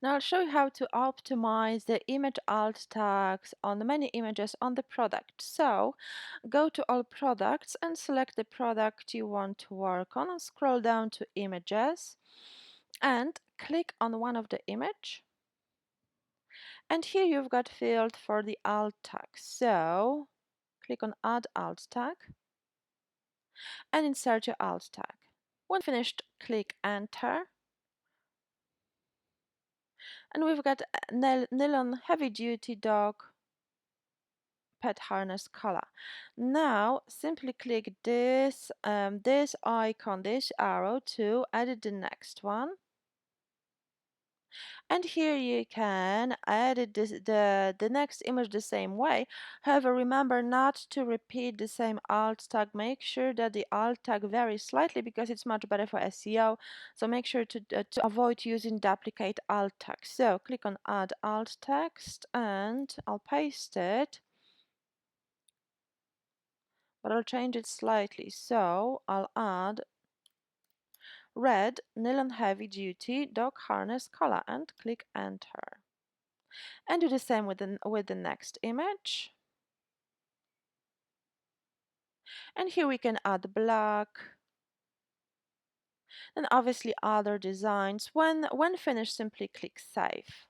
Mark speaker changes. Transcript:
Speaker 1: Now I'll show you how to optimize the image alt tags on the many images on the product. So go to all products and select the product you want to work on and scroll down to images and click on one of the image. And here you've got field for the alt tag. So click on add alt tag and insert your alt tag. When finished, click enter. And we've got nylon heavy duty dog pet harness collar. Now simply click this this icon, this arrow to edit the next one. And here you can edit the next image the same way. However, remember not to repeat the same alt tag. Make sure that the alt tag varies slightly because it's much better for SEO. So make sure to avoid using duplicate alt tags. So click on add alt text and I'll paste it. But I'll change it slightly. So I'll add red nylon heavy duty dog harness collar and click enter. And do the same with the next image. And here we can add black and obviously other designs. When finished, simply click save.